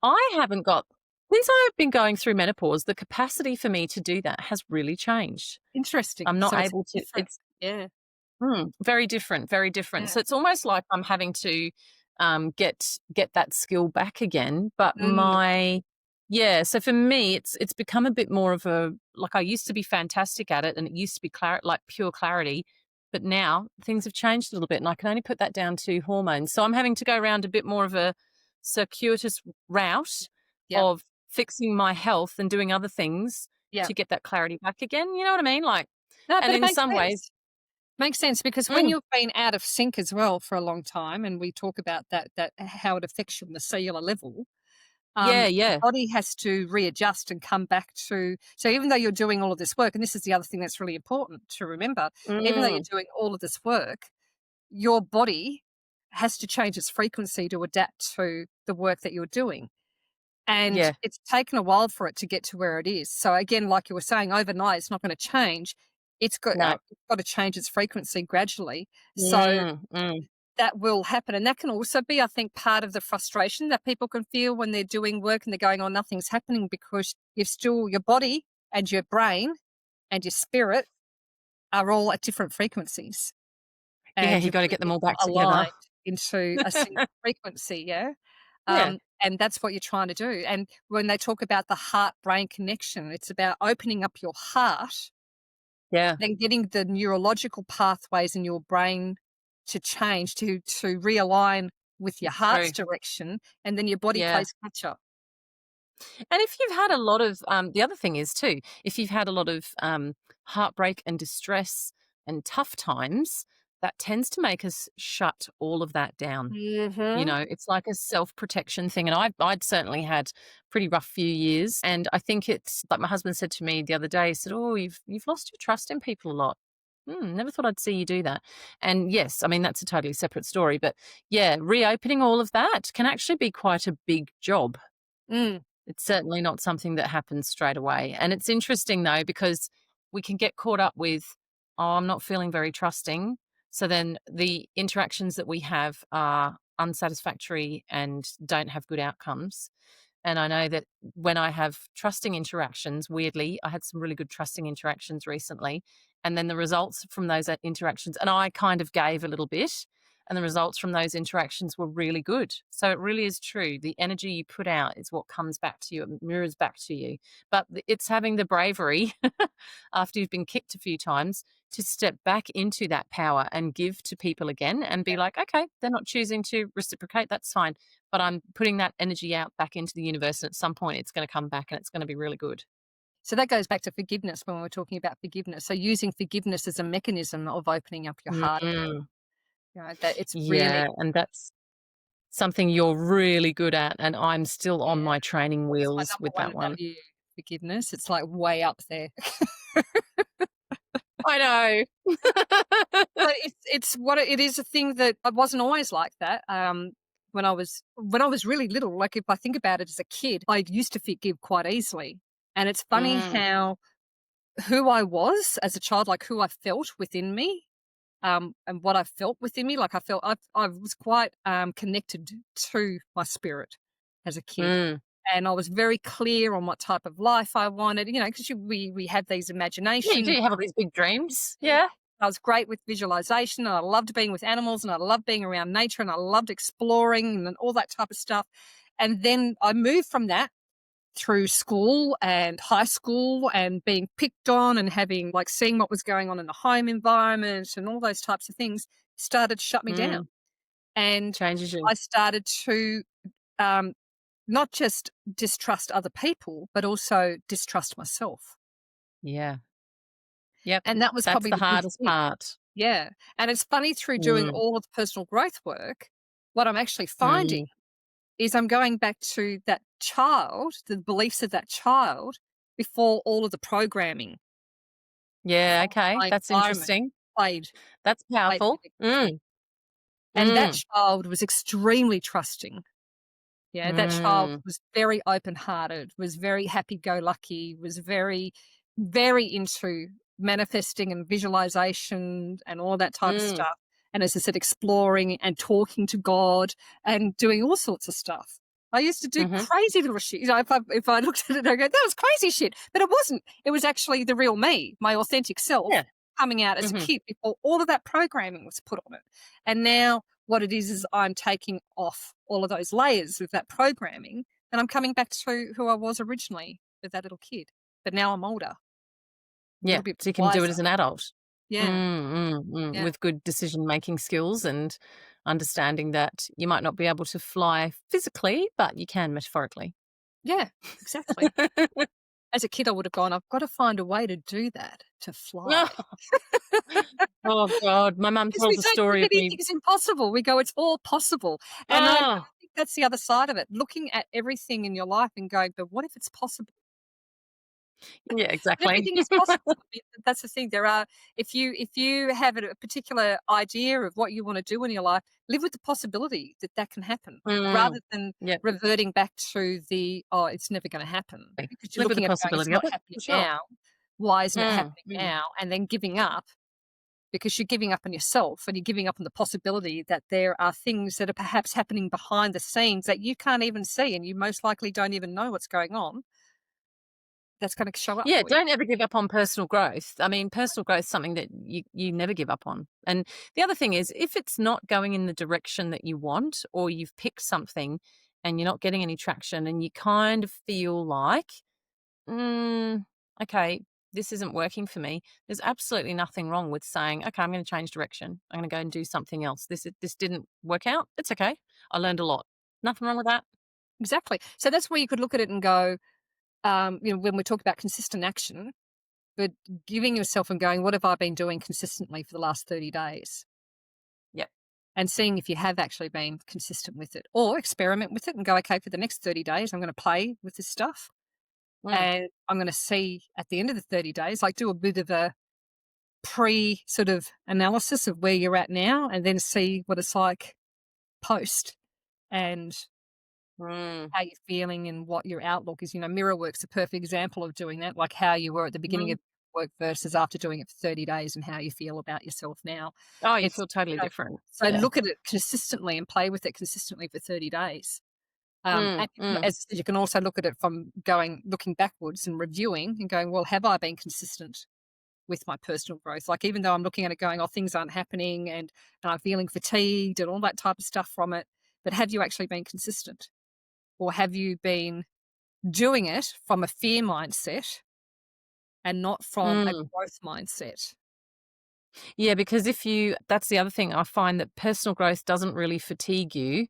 Speaker 2: I haven't got, since I've been going through menopause, the capacity for me to do that has really changed.
Speaker 1: Interesting.
Speaker 2: I'm not
Speaker 1: So
Speaker 2: able to,
Speaker 1: different.
Speaker 2: it's very different, very different.
Speaker 1: Yeah.
Speaker 2: So it's almost like I'm having to get that skill back again. But so for me, it's become a bit more of a, like I used to be fantastic at it and it used to be like pure clarity. But now things have changed a little bit and I can only put that down to hormones. So I'm having to go around a bit more of a circuitous route of fixing my health and doing other things to get that clarity back again. You know what I mean? Like,
Speaker 1: No,
Speaker 2: and in some ways,
Speaker 1: makes sense, because when you've been out of sync as well for a long time, and we talk about that how it affects you on the cellular level, Your
Speaker 2: Yeah.
Speaker 1: body has to readjust and come back to. So even though you're doing all of this work, and this is the other thing that's really important to remember, even though you're
Speaker 2: Mm.
Speaker 1: doing all of this work, your body has to change its frequency to adapt to the work that you're doing. And
Speaker 2: Yeah.
Speaker 1: it's taken a while for it to get to where it is. So again, like you were saying, overnight it's not going to change.
Speaker 2: No.
Speaker 1: It's got to change its frequency gradually. So
Speaker 2: Mm.
Speaker 1: that will happen. And that can also be, I think, part of the frustration that people can feel when they're doing work and they're going, oh, nothing's happening, because you've still, your body and your brain and your spirit are all at different frequencies,
Speaker 2: Yeah,
Speaker 1: and
Speaker 2: you
Speaker 1: you've
Speaker 2: gotta
Speaker 1: got to
Speaker 2: get them
Speaker 1: get
Speaker 2: all
Speaker 1: them
Speaker 2: back together.
Speaker 1: aligned into a single frequency. Yeah.
Speaker 2: Yeah.
Speaker 1: And that's what you're trying to do. And when they talk about the heart brain connection, it's about opening up your heart,
Speaker 2: Yeah.
Speaker 1: then getting the neurological pathways in your brain to change, to realign with your
Speaker 2: It's
Speaker 1: heart's
Speaker 2: true.
Speaker 1: direction, and then your body
Speaker 2: Yeah.
Speaker 1: plays catch up.
Speaker 2: And if you've had a lot of, the other thing is too, if you've had a lot of heartbreak and distress and tough times, that tends to make us shut all of that down. You
Speaker 1: Mhm.
Speaker 2: know, it's like a self-protection thing, and I'd certainly had pretty rough few years, and I think it's like my husband said to me the other day, he said, "Oh, you've lost your trust in people a lot." Never thought I'd see you do that. And yes, I mean, that's a totally separate story, but yeah, reopening all of that can actually be quite a big job.
Speaker 1: Mm.
Speaker 2: It's certainly not something that happens straight away. And it's interesting though, because we can get caught up with, oh, I'm not feeling very trusting. So then the interactions that we have are unsatisfactory and don't have good outcomes. And I know that when I have trusting interactions, weirdly, I had some really good trusting interactions recently. And then the results from those interactions, and I kind of gave a little bit, and the results from those interactions were really good. So it really is true. The energy you put out is what comes back to you, it mirrors back to you. But it's having the bravery after you've been kicked a few times to step back into that power and give to people again and be like, okay, they're not choosing to reciprocate. That's fine. But I'm putting that energy out back into the universe. And at some point, it's going to come back and it's going to be really good.
Speaker 1: So that goes back to forgiveness when we're talking about forgiveness. So using forgiveness as a mechanism of opening up your heart again.
Speaker 2: Mm,
Speaker 1: That it's really,
Speaker 2: yeah. And that's something you're really good at. And I'm still on
Speaker 1: yeah,
Speaker 2: my training
Speaker 1: it's my
Speaker 2: wheels
Speaker 1: number
Speaker 2: with
Speaker 1: one
Speaker 2: that one.
Speaker 1: value, forgiveness. It's like way up there.
Speaker 2: I know.
Speaker 1: But it's what it is, a thing that I wasn't always like that. When I was really little, like if I think about it as a kid, I used to forgive quite easily. And it's funny
Speaker 2: Mm,
Speaker 1: how who I was as a child, like who I felt within me, and what I felt within me, like I was quite connected to my spirit as a kid.
Speaker 2: mm.
Speaker 1: And I was very clear on what type of life I wanted, because we have these
Speaker 2: Yeah, you do.
Speaker 1: imaginations.
Speaker 2: You have all these big dreams. Yeah.
Speaker 1: I was great with visualization, and I loved being with animals, and I loved being around nature, and I loved exploring and all that type of stuff. And then I moved from that through school and high school and being picked on and having like seeing what was going on in the home environment and all those types of things started to shut me down.
Speaker 2: Mm.
Speaker 1: And
Speaker 2: Changes you.
Speaker 1: I started to um, not just distrust other people, but also distrust myself.
Speaker 2: Yeah. Yep.
Speaker 1: And that was
Speaker 2: That's
Speaker 1: probably
Speaker 2: the
Speaker 1: the big
Speaker 2: hardest
Speaker 1: thing.
Speaker 2: part.
Speaker 1: Yeah, and it's funny, through doing
Speaker 2: Mm,
Speaker 1: all of the personal growth work, what I'm actually finding
Speaker 2: mm.
Speaker 1: is I'm going back to that child, the beliefs of that child, before all of the programming
Speaker 2: Yeah.
Speaker 1: from
Speaker 2: Okay.
Speaker 1: my
Speaker 2: That's
Speaker 1: environment
Speaker 2: interesting.
Speaker 1: played
Speaker 2: That's
Speaker 1: played a
Speaker 2: powerful.
Speaker 1: big part.
Speaker 2: Mm,
Speaker 1: And that
Speaker 2: mm,
Speaker 1: child was extremely trusting. Yeah, that child
Speaker 2: mm,
Speaker 1: was very open-hearted, was very happy-go-lucky, was very, very into manifesting and visualization and all that type of
Speaker 2: mm.
Speaker 1: stuff. And as I said, exploring and talking to God and doing all sorts of stuff. I used to do
Speaker 2: Mhm.
Speaker 1: crazy little shit. If I looked at it, I go, that was crazy shit. But it wasn't. It was actually the real me, my authentic self
Speaker 2: Yeah.
Speaker 1: coming out as a
Speaker 2: Mhm.
Speaker 1: kid before all of that programming was put on it. And now what it is I'm taking off all of those layers of that programming, and I'm coming back to who I was originally with that little kid. But now I'm older, a
Speaker 2: Yeah,
Speaker 1: little bit
Speaker 2: so you can do it
Speaker 1: wiser.
Speaker 2: as an adult.
Speaker 1: Yeah, yeah,
Speaker 2: With good decision-making skills and understanding that you might not be able to fly physically, but you can metaphorically.
Speaker 1: yeah, exactly. As a kid, I would have gone, I've got to find a way to do that, to fly.
Speaker 2: Oh god, my mum
Speaker 1: Because we
Speaker 2: tells a
Speaker 1: don't think
Speaker 2: story of me.
Speaker 1: anything's impossible. We go, it's all possible. And I
Speaker 2: Oh!
Speaker 1: that's the other side of it. Looking at everything in your life and going, but what if it's possible?
Speaker 2: Yeah,
Speaker 1: But
Speaker 2: exactly.
Speaker 1: everything is possible. I mean, that's the thing. There are if you have a particular idea of what you want to do in your life, live with the possibility that that can happen,
Speaker 2: Mm.
Speaker 1: rather than
Speaker 2: Yeah,
Speaker 1: reverting back to the oh, it's never going to happen, because you're
Speaker 2: live with the
Speaker 1: looking at it going, it's
Speaker 2: possibility of
Speaker 1: not
Speaker 2: it,
Speaker 1: happening
Speaker 2: for sure.
Speaker 1: now. Why isn't it
Speaker 2: Mm,
Speaker 1: happening
Speaker 2: mm.
Speaker 1: now? And then giving up because you're giving up on yourself and you're giving up on the possibility that there are things that are perhaps happening behind the scenes that you can't even see and you most likely don't even know what's going on. That's going to show up
Speaker 2: Yeah,
Speaker 1: for you.
Speaker 2: don't ever give up on personal growth. I mean, personal growth is something that you never give up on. And the other thing is, if it's not going in the direction that you want, or you've picked something and you're not getting any traction, and you kind of feel like, mm, okay, this isn't working for me. There's absolutely nothing wrong with saying, okay, I'm going to change direction. I'm going to go and do something else. This didn't work out. It's okay. I learned a lot. Nothing wrong with that.
Speaker 1: Exactly. So that's where you could look at it and go, when we talk about consistent action, but giving yourself and going, what have I been doing consistently for the last 30 days?
Speaker 2: Yep.
Speaker 1: And seeing if you have actually been consistent with it, or experiment with it and go, okay, for the next 30 days, I'm going to play with this stuff.
Speaker 2: Mm,
Speaker 1: And I'm going to see at the end of the 30 days, like do a bit of a pre sort of analysis of where you're at now and then see what it's like post and
Speaker 2: mm,
Speaker 1: how you're feeling and what your outlook is. Mirror work's a perfect example of doing that, like how you were at the beginning
Speaker 2: mm.
Speaker 1: of work versus after doing it for 30 days and how you feel about yourself now.
Speaker 2: Oh, you
Speaker 1: It's,
Speaker 2: feel totally different.
Speaker 1: so
Speaker 2: Yeah.
Speaker 1: look at it consistently and play with it consistently for 30 days.
Speaker 2: Mm,
Speaker 1: And
Speaker 2: mm.
Speaker 1: as I said, you can also look at it from looking backwards and reviewing and going, well, have I been consistent with my personal growth? Like, even though I'm looking at it going, oh, things aren't happening and I'm feeling fatigued and all that type of stuff from it, but have you actually been consistent? Or have you been doing it from a fear mindset and not from a
Speaker 2: Mm.
Speaker 1: growth mindset?
Speaker 2: Yeah, because if you that's the other thing, I find that personal growth doesn't really fatigue you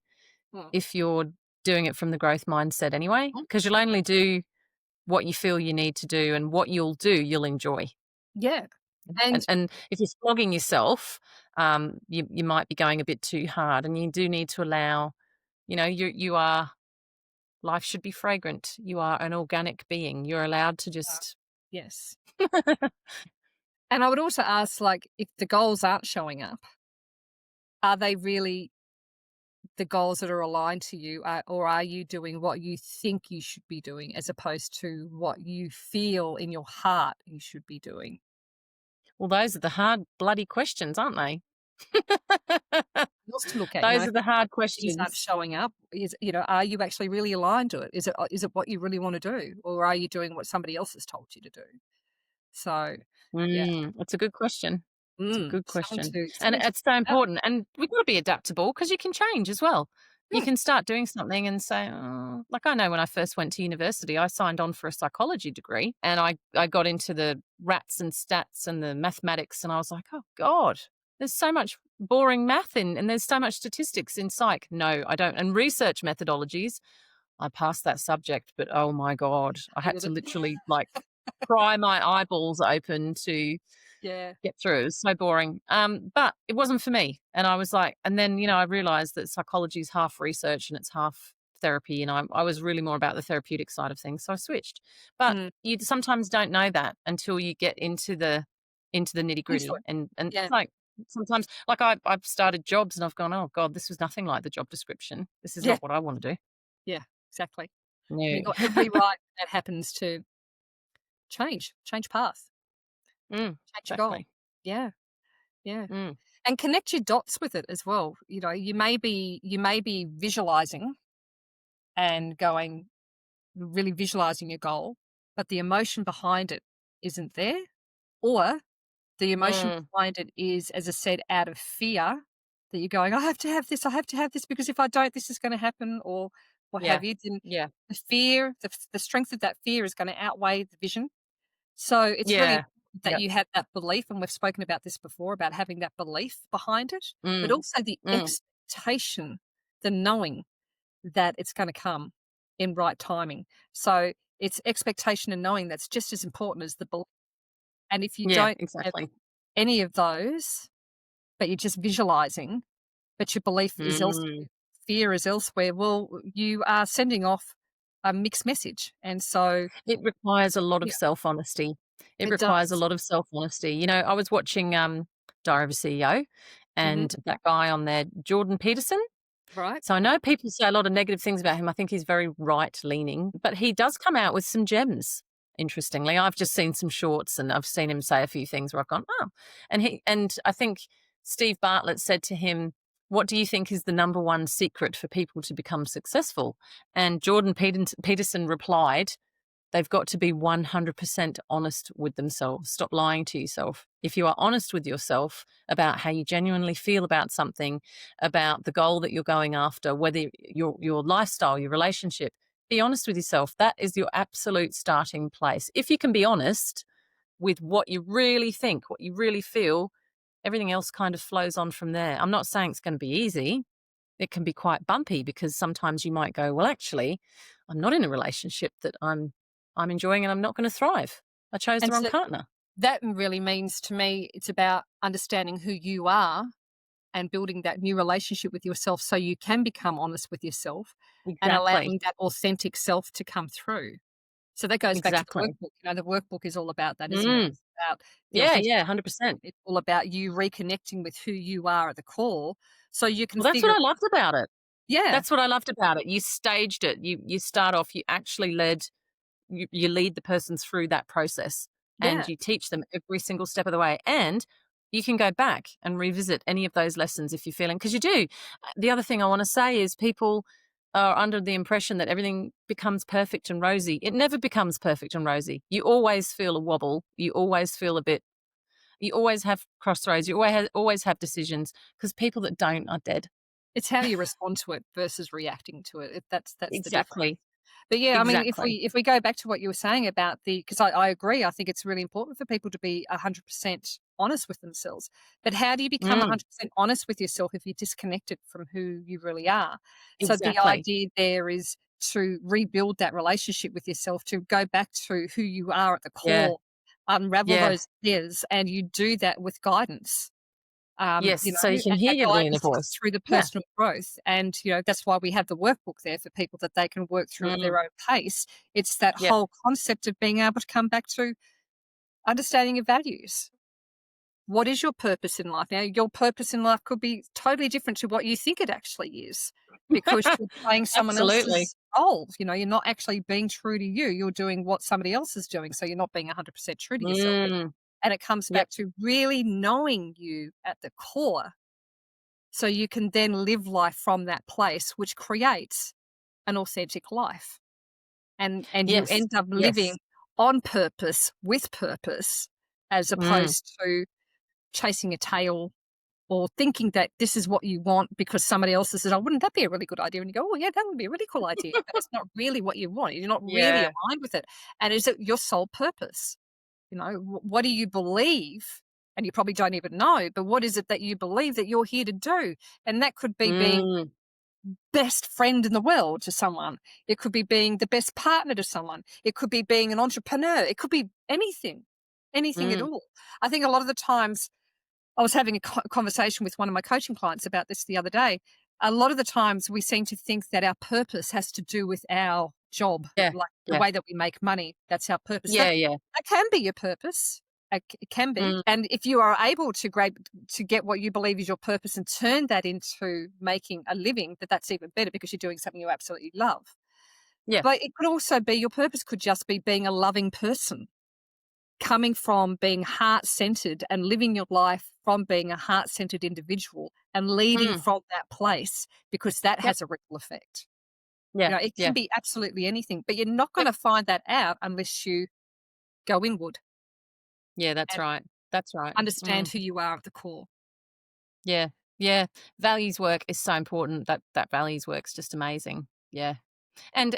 Speaker 1: Mm.
Speaker 2: if you're doing it from the growth mindset anyway,
Speaker 1: Mm.
Speaker 2: because you'll only do what you feel you need to do, and what you'll do, you'll enjoy.
Speaker 1: Yeah. And
Speaker 2: And if you're flogging yourself, you might be going a bit too hard, and you do need to allow, you are life should be fragrant. You are an organic being. You're allowed to
Speaker 1: uh,
Speaker 2: just
Speaker 1: yes. And I would also ask, like, if the goals aren't showing up, are they really the goals that are aligned to you, or are you doing what you think you should be doing as opposed to what you feel in your heart you should be doing?
Speaker 2: well, those are the hard bloody questions, aren't they?
Speaker 1: Else to look at,
Speaker 2: Those
Speaker 1: if
Speaker 2: are the hard
Speaker 1: things aren't
Speaker 2: questions.
Speaker 1: showing up, are you actually really aligned to it? Is it what you really want to do, or are you doing what somebody else has told you to do? So, yeah,
Speaker 2: That's a good question. It's a good
Speaker 1: something
Speaker 2: question,
Speaker 1: to
Speaker 2: and
Speaker 1: something to
Speaker 2: it's so
Speaker 1: think about.
Speaker 2: important, and we've got to be adaptable because you can change as well. You
Speaker 1: Yeah,
Speaker 2: can start doing something and say, "Oh," like I know when I first went to university, I signed on for a psychology degree, and I got into the rats and stats and the mathematics, and I was like, "Oh god, there's so much boring math in and there's so much statistics in psych." No, I don't. And research methodologies, I passed that subject, but oh my god, I had
Speaker 1: hated
Speaker 2: to
Speaker 1: it.
Speaker 2: literally, like, pry my eyeballs open to
Speaker 1: Yeah,
Speaker 2: get through. It was so boring. But it wasn't for me. And I was like, and then, I realized that psychology is half research and it's half therapy. And I was really more about the therapeutic side of things. So I switched. But
Speaker 1: mm,
Speaker 2: you sometimes don't know that until you get into the nitty
Speaker 1: into
Speaker 2: gritty.
Speaker 1: it.
Speaker 2: And
Speaker 1: Yeah,
Speaker 2: like sometimes, like I've started jobs and I've gone, oh God, this was nothing like the job description. This is
Speaker 1: yeah,
Speaker 2: not what I want to do.
Speaker 1: yeah, exactly. And
Speaker 2: No.
Speaker 1: you've got every right that happens to change path, change your goal.
Speaker 2: Exactly.
Speaker 1: Yeah, yeah.
Speaker 2: Mm,
Speaker 1: And connect your dots with it as well. You may be visualizing and going, really visualizing your goal, but the emotion behind it isn't there, or the emotion
Speaker 2: mm,
Speaker 1: behind it is, as I said, out of fear that you're going, I have to have this, I have to have this because if I don't, this is going to happen, or what
Speaker 2: yeah.
Speaker 1: have you. Then
Speaker 2: Yeah.
Speaker 1: the fear, the strength of that fear is going to outweigh the vision. So it's really
Speaker 2: Yeah.
Speaker 1: important that
Speaker 2: Yeah.
Speaker 1: you have that belief, and we've spoken about this before about having that belief behind it, but
Speaker 2: Mm,
Speaker 1: also the
Speaker 2: mm.
Speaker 1: expectation, the knowing that it's going to come in right timing. So it's expectation and knowing that's just as important as the belief. And if you
Speaker 2: Yeah,
Speaker 1: don't have
Speaker 2: exactly.
Speaker 1: any of those, but you're just visualizing, but your belief is elsewhere,
Speaker 2: Mm.
Speaker 1: fear is elsewhere, well, you are sending off a mixed message. And so,
Speaker 2: It requires a lot of
Speaker 1: yeah,
Speaker 2: self-honesty. It
Speaker 1: it
Speaker 2: requires a
Speaker 1: does.
Speaker 2: lot of self-honesty. You know, I was watching, Diary of a CEO,
Speaker 1: Hmm.
Speaker 2: and that guy on there, Jordan Peterson.
Speaker 1: Right.
Speaker 2: So I know people say a lot of negative things about him. I think he's very right-leaning, but he does come out with some gems, interestingly. I've just seen some shorts, and I've seen him say a few things where I've gone, "Oh." And I think Steve Bartlett said to him, "What do you think is the number one secret for people to become successful?" And Peterson replied, "They've got to be 100% honest with themselves. Stop lying to yourself. If you are honest with yourself about how you genuinely feel about something, about the goal that you're going after, whether your lifestyle, your relationship, be honest with yourself. That is your absolute starting place. If you can be honest with what you really think, what you really feel, everything else kind of flows on from there. I'm not saying it's going to be easy. It can be quite bumpy because sometimes you might go, well, actually, I'm not in a relationship that I'm enjoying and I'm not going to thrive. I chose the
Speaker 1: And
Speaker 2: wrong
Speaker 1: so
Speaker 2: partner.
Speaker 1: that really means to me it's about understanding who you are and building that new relationship with yourself so you can become honest with yourself and
Speaker 2: Exactly.
Speaker 1: allowing that authentic self to come through. So that goes back to the
Speaker 2: Exactly.
Speaker 1: workbook. You know, the workbook is all about that, isn't it?
Speaker 2: Mm.
Speaker 1: It's about the
Speaker 2: Yeah,
Speaker 1: authentic.
Speaker 2: yeah, 100%.
Speaker 1: It's all about you reconnecting with who you are at the core so you can
Speaker 2: Well, that's what
Speaker 1: figure.
Speaker 2: I loved about it.
Speaker 1: Yeah,
Speaker 2: That's what I loved about it. You staged it. You start off, you actually you lead the person through that process, and
Speaker 1: yeah.
Speaker 2: you teach them every single step of the way, and you can go back and revisit any of those lessons if you're feeling, because you do. The other thing I want to say is people are under the impression that everything becomes perfect and rosy. It never becomes perfect and rosy. You always feel a wobble. You always feel a bit. You always have crossroads. You always have decisions, because people that don't are dead.
Speaker 1: It's how you respond to it versus reacting to it. That's the difference.
Speaker 2: Exactly.
Speaker 1: But yeah, I mean, if
Speaker 2: Exactly.
Speaker 1: we go back to what you were saying about the, because I agree, I think it's really important for people to be 100% honest with themselves. But how do you become
Speaker 2: Mm,
Speaker 1: 100% honest with yourself if you're disconnected from who you really are? So the
Speaker 2: exactly.
Speaker 1: idea there is to rebuild that relationship with yourself, to go back to who you are at the
Speaker 2: Yeah.
Speaker 1: core, unravel
Speaker 2: Yeah.
Speaker 1: those layers, and you do that with guidance.
Speaker 2: Yes.
Speaker 1: You know,
Speaker 2: So you can
Speaker 1: and
Speaker 2: hear
Speaker 1: that
Speaker 2: your inner
Speaker 1: guidance is
Speaker 2: voice.
Speaker 1: through the
Speaker 2: Yeah.
Speaker 1: personal growth. And, you know, that's why we have the workbook there for people that they can work through at
Speaker 2: Mm,
Speaker 1: their own pace. It's that
Speaker 2: yep.
Speaker 1: whole concept of being able to come back to understanding your values. What is your purpose in life? Now, your purpose in life could be totally different to what you think it actually is because you're playing someone
Speaker 2: Absolutely.
Speaker 1: else's role. You know, you're not actually being true to you. You're doing what somebody else is doing. So you're not being 100% true to yourself.
Speaker 2: Mm,
Speaker 1: And it comes
Speaker 2: yep.
Speaker 1: back to really knowing you at the core so you can then live life from that place, which creates an authentic life. And you
Speaker 2: Yes.
Speaker 1: end up
Speaker 2: Yes.
Speaker 1: living on purpose, with purpose, as
Speaker 2: Mm,
Speaker 1: opposed to chasing a tail or thinking that this is what you want because somebody else has said, "Oh, wouldn't that be a really good idea?" And you go, "Oh, yeah, that would be a really cool idea." But it's not really what you want. You're not really
Speaker 2: yeah.
Speaker 1: aligned with it. And is it your sole purpose? You know, what do you believe? And you probably don't even know, but what is it that you believe that you're here to do? And that could be being
Speaker 2: Mm,
Speaker 1: best friend in the world to someone. It could be being the best partner to someone. It could be being an entrepreneur. It could be anything, anything at
Speaker 2: mm,
Speaker 1: all. I think a lot of the times I was having a conversation with one of my coaching clients about this the other day. A lot of the times we seem to think that our purpose has to do with our job,
Speaker 2: yeah.
Speaker 1: like the
Speaker 2: Yeah.
Speaker 1: way that we make money. That's our purpose.
Speaker 2: Yeah. Yeah.
Speaker 1: That can be your purpose. It can be.
Speaker 2: Mm,
Speaker 1: And if you are able to to get what you believe is your purpose and turn that into making a living, that's even better because you're doing something you absolutely love.
Speaker 2: yeah.
Speaker 1: But it could also be your purpose could just be being a loving person, coming from being heart centered and living your life from being a heart centered individual and leading
Speaker 2: Mm,
Speaker 1: from that place because that
Speaker 2: yep.
Speaker 1: has a ripple effect.
Speaker 2: Yeah.
Speaker 1: You know, it can
Speaker 2: Yeah.
Speaker 1: be absolutely anything, but you're not going
Speaker 2: Yep.
Speaker 1: to find that out unless you go inward
Speaker 2: Yeah. That's
Speaker 1: and
Speaker 2: right. That's right.
Speaker 1: understand
Speaker 2: Mm,
Speaker 1: who you are at the core.
Speaker 2: yeah. Yeah. Values work is so important. That values work's just amazing. Yeah. And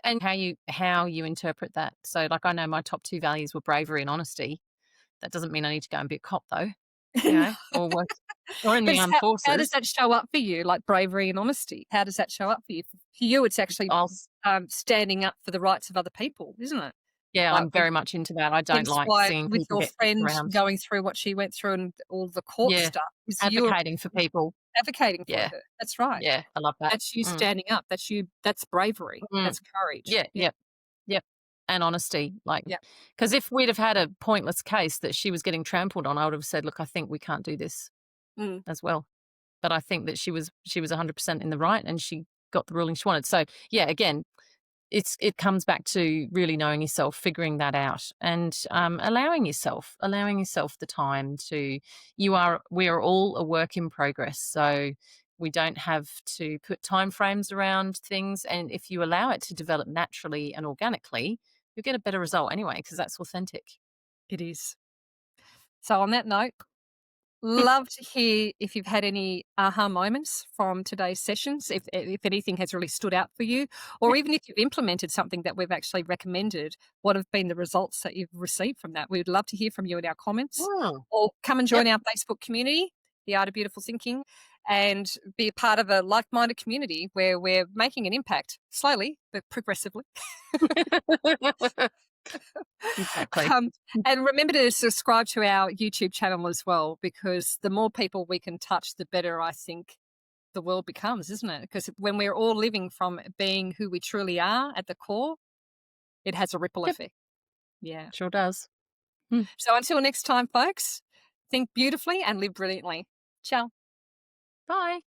Speaker 2: how you interpret that. So, like, I know my top 2 values were bravery and honesty. That doesn't mean I need to go and be a cop, though, you know, or work or in
Speaker 1: But
Speaker 2: the
Speaker 1: it's
Speaker 2: armed
Speaker 1: how does
Speaker 2: forces.
Speaker 1: that show up for you, like bravery and honesty? How does that show up for you? For you, it's actually,
Speaker 2: I'll s
Speaker 1: standing up for the rights of other people, isn't it?
Speaker 2: Yeah,
Speaker 1: Like
Speaker 2: I'm very much into that. I don't
Speaker 1: hence
Speaker 2: like
Speaker 1: why
Speaker 2: seeing
Speaker 1: with
Speaker 2: people
Speaker 1: your
Speaker 2: get kicked
Speaker 1: friend
Speaker 2: around.
Speaker 1: going through what she went through and all the court
Speaker 2: Yeah,
Speaker 1: stuff is you're
Speaker 2: advocating for people.
Speaker 1: advocating for
Speaker 2: Yeah,
Speaker 1: her. That's right.
Speaker 2: yeah, I love that.
Speaker 1: That's you
Speaker 2: Mm,
Speaker 1: standing up. That's you. That's bravery.
Speaker 2: mm.
Speaker 1: That's courage.
Speaker 2: Yeah,
Speaker 1: Yeah.
Speaker 2: yep, yep, and honesty, like,
Speaker 1: Yeah.
Speaker 2: because if we'd have had a pointless case that she was getting trampled on, I would have said, "Look, I think we can't do this,"
Speaker 1: Mm.
Speaker 2: as well. But I think that she was 100% in the right, and she got the ruling she wanted. So, yeah, again, it comes back to really knowing yourself, figuring that out, and allowing yourself the time to. We are all a work in progress, so we don't have to put time frames around things. And if you allow it to develop naturally and organically, you'll get a better result anyway because that's authentic.
Speaker 1: It is. So on that note, love to hear if you've had any aha moments from today's sessions, if anything has really stood out for you, or even if you've implemented something that we've actually recommended, what have been the results that you've received from that? We would love to hear from you in our comments,
Speaker 2: Mm.
Speaker 1: or come and
Speaker 2: Yep.
Speaker 1: join our Facebook community, The Art of Beautiful Thinking, and be a part of a like-minded community where we're making an impact slowly but progressively.
Speaker 2: Exactly.
Speaker 1: Um, and remember to subscribe to our YouTube channel as well, because the more people we can touch, the better I think the world becomes, isn't it? Because when we're all living from being who we truly are at the core, it has a ripple
Speaker 2: Yep,
Speaker 1: effect. Yeah.
Speaker 2: sure does. Mm.
Speaker 1: So until next time, folks, think beautifully and live brilliantly. Ciao.
Speaker 2: Bye.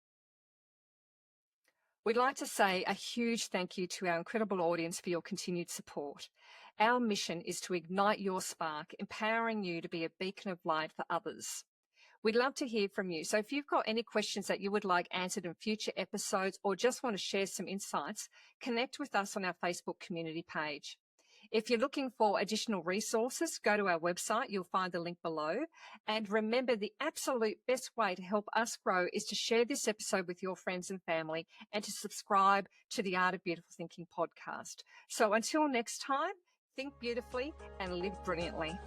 Speaker 1: We'd like to say a huge thank you to our incredible audience for your continued support. Our mission is to ignite your spark, empowering you to be a beacon of light for others. We'd love to hear from you. So if you've got any questions that you would like answered in future episodes or just want to share some insights, connect with us on our Facebook community page. If you're looking for additional resources, go to our website. You'll find the link below. And remember, the absolute best way to help us grow is to share this episode with your friends and family and to subscribe to the Art of Beautiful Thinking podcast. So until next time, think beautifully and live brilliantly.